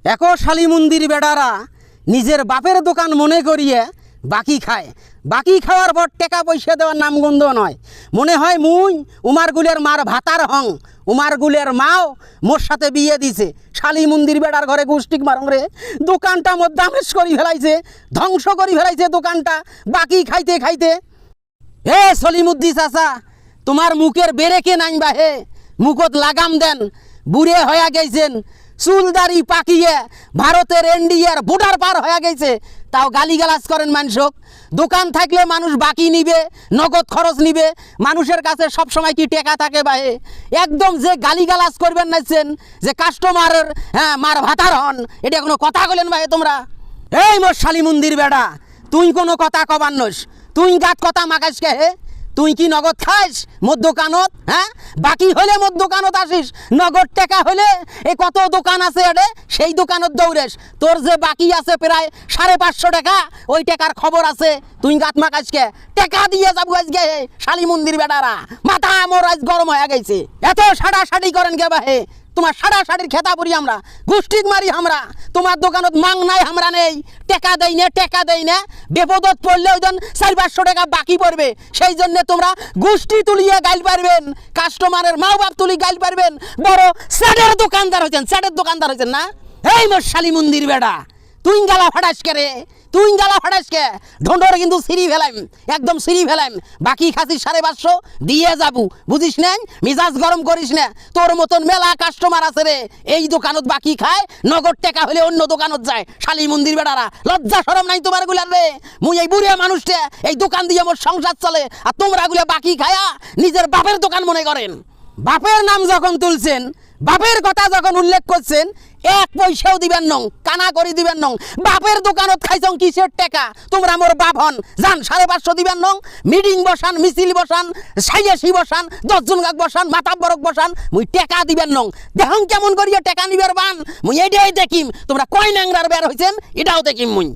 একো শালী মন্দির বেড়ারা নিজের বাপের দোকান মনে করিয়ে বাকি খায়। বাকি খাওয়ার পর টাকা পয়সা দেওয়ার নামগন্ধ নয়। মনে হয় মুই উমারগুলের মার ভাতার হং, উমারগুলের মাও মোর সাথে বিয়ে দিছে। শালী মন্দির বেড়ার ঘরে গোষ্ঠীক মারং রে। দোকানটা মোর দামেশ করি ফেলাইছে, ধ্বংস করি ফেলাইছে দোকানটা বাকি খাইতে খাইতে। হে সলিমুদ্দি চাচা, তোমার মুখের বেরেকে নাইবা হে, মুখত লাগাম দেন। বুড়ে হয়ে গেছেন, চুলদারি পাকিয়ে ভারতের ইন্ডিয়ার বর্ডার পার হয়ে গেছে, তাও গালিগালাজ করেন মানুষক। দোকান থাকলে মানুষ বাকি নিবে, নগদ খরচ নিবে। মানুষের কাছে সব সময় কি টেকা থাকে বাহে? একদম যে গালিগালাজ করবেন নাইছেন, যে কাস্টমারের মার ভাতার হন, এটা কোনো কথা বলেন ভাই তোমরা? এই মোর শালী মন্দির বেড়া, তুই কোনো কথা কবার নস, তুই গাত কথা মাকাস কে হে? তুই কি নগদ খাইস মোর দোকানত? বাকি হলে মোর দোকানত আসিস, নগদ টাকা হলে এই কত দোকান আছে এডে সেই দোকানত দৌড়েস। তোর যে বাকি আছে প্রায় 550 টাকা, ওই টাকার খবর আছে, তুই গাত মাকাস কে? টাকা দিয়ে যাবো আজকে শালী মন্দির বেড়ারা, মাথা মোর আজ গরম হয়ে গেছে। এত সাড়াসাড়ি করেন কে বাহে? তোমার সাড়াসাড়ির খেতা পড়ি আমরা, গোষ্ঠীক মারি আমরা। তোমার দোকানত মাং নাই, আমরা নেই, টেকা দেই না, টেকা দেই না। বিপদত পড়লে ওই দিন 400-500 টাকা বাকি পড়বে, সেই জন্য তোমরা গোষ্ঠী তুলিয়ে গাইল পারবেন, কাস্টমারের মাও বাপ তুলি গাইল পারবেন। বড় স্যাডের দোকানদার হয়েছেন, স্যাডের দোকানদার হয়েছেন না? এই মোর শালী মন্দির বেড়া, তুই গালা ফাটাস কে রে? তুই গালা ফাটাস কে? ঢোঁডর কিন্তু সিঁড়ি ফেলাইম, একদম সিঁড়ি ফেলাইম। বাকি খাসি 550 দিয়ে যাবো, বুঝিস না? মিজাজ গরম করিস না। তোর মতন মেলা কাস্টমার আছে রে, এই দোকানত বাকি খায়, নগদ টাকা হলে অন্য দোকানত যায়। শালী মন্দির বেড়ারা, লজ্জা শরম নাই তোমার গুলার রে? মুই এই বুড়িয়া মানুষটা, এই দোকান দিয়ে মোর সংসার চলে, আর তোমরা গুলা বাকি খায়া নিজের বাপের দোকান মনে করেন। বাপের নাম যখন তুলছেন, বাপের কথা যখন উল্লেখ করছেন, 1 পয়সাও দিবেন নং, কানা করে দিবেন নং। বাপের দোকানত খাইছং কিসের টাকা? তোমরা মোর বাপ হন, যান 550 দিবেন নং। মিটিং বসান, মিছিল বসান, 86 বসান, 10 জন গাক বসান, মাথা বরক বসান, মুই টাকা দিবেন নং। দেখুন কেমন করিয়া টাকা নিবের বান, মুই এটাই দেখিম। তোমরা কয় ন্যাংরার বের হইছেন এটাও দেখিম মুই।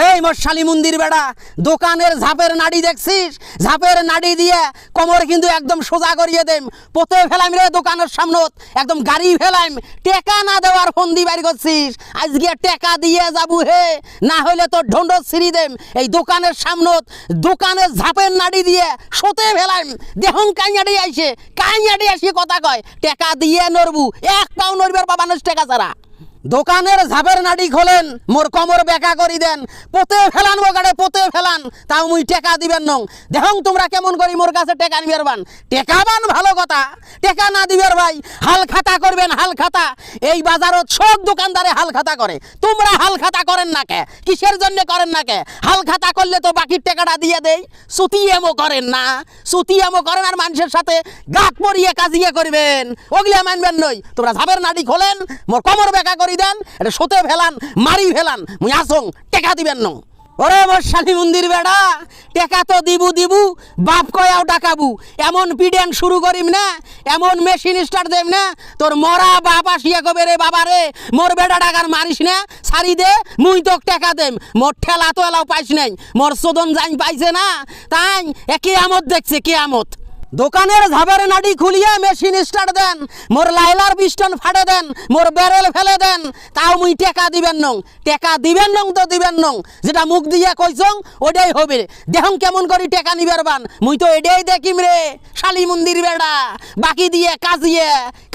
এই মোর শালী মন্দির বেড়া, দোকানের ঝাপের নাড়ি দেখছিস? ঝাপের নাড়ি দিয়ে কোমর কিন্তু একদম সোজা করিয়ে দেম। পোতে ফেলাইম রে দোকানের সামনত, একদম গাড়ি ফেলাইম। টেকা না দেওয়ার ফন্দি বাইর করছিস, আজকে টেকা দিয়ে যাবো হে, না হইলে তোর ঢোন্ড ছিঁড়ি দেম। এই দোকানের সামনত দোকানের ঝাপের নাড়ি দিয়ে সোতে ফেলাইম। দেখুন কাইয়াডি আইসে, কাইয়াডি আসি কথা কয়, টেকা দিয়ে নড়বু, 1 পাও নড়বার পাবানোস টেকা ছাড়া। দোকানের ঝাপের নাড়ি খোলেন, মোর কোমর বেকা করি দেন, পোতে ফেলান বগাড়ে, পোতে ফেলান, তাও মুই টেকা দিবেন নং। দেখুন তোমরা কেমন করি মোর কাছে টেকা নিবের বান। টেকা বান ভালো কথা, টেকা না দিবের ভাই হাল খাতা করবেন, হাল খাতা। এই বাজারত সব দোকানদারে হাল খাতা করে, তোমরা হাল খাতা করেন না কে? কিসের জন্য করেন না কে? হাল খাতা করলে তো বাকির টাকাটা দিয়ে দেই। সুতিয়ামো করেন না, সুতিয়ামো করেন আর মানুষের সাথে গাত পরিয়ে কাজিয়ে করবেন, ওগুলা মানবেন নই। তোমরা ঝাপের নাড়ি খোলেন, মোর কোমর বেকা করি দেন, এটা সোতে ফেলান, মারি ফেলান, মুই আসং টেকা দিবেন নং। ওরে মোর শালী মন্দির বেড়া, টেকা তো দিবু, বাপ কয়াও ডাকাবু। এমন পিডেন শুরু করিম না, এমন মেশিন স্টার্ট দেম না, তোর মরা বাপ আসিয়া কবে রে বাবা রে, মোর বেড়া ডাকার মারিস না, ছাড়ি দে, মুই তোক টেকা দেম। মোর ঠেলা তো এলাও পাইস নাই, মোর চোদন জাইন পাইছে না, তাই কেয়ামত দেখছে, কেয়ামত। দোকানের ঝাপের নাড়ি খুলিয়ে মেশিন স্টার্ট দেন, মোর লাইলার পিস্টন ফাটে দেন, মোর ব্যারেল ফেলে দেন, তাও মুই টেকা দিবেন নং। টেকা দিবেন নং তো দিবেন নং, যেটা মুখ দিয়ে কইছং ওটাই হবে। দেখুন কেমন করি টেকা নিবের বান, মুই তো এটাই দেখিম রে। শালী মন্দির বেড়া, বাকি দিয়ে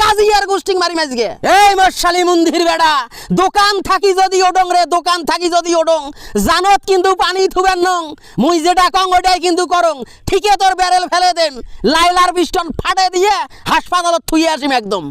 কাজিয়ার গোষ্ঠী মারি মাঝগে। এই মোর শালী মন্দির বেড়া, দোকান থাকি যদি ওডং রে, দোকান থাকি যদি ওডং, জানত কিন্তু পানি থুবেন নং। মুই যেটা কং ওটাই কিন্তু করং, ঠিকই তোর ব্যারেল ফেলে দেন, লাইলার পিস্টন ফাটে দিয়ে হাসপাতালত থুয়ে আসিম একদম।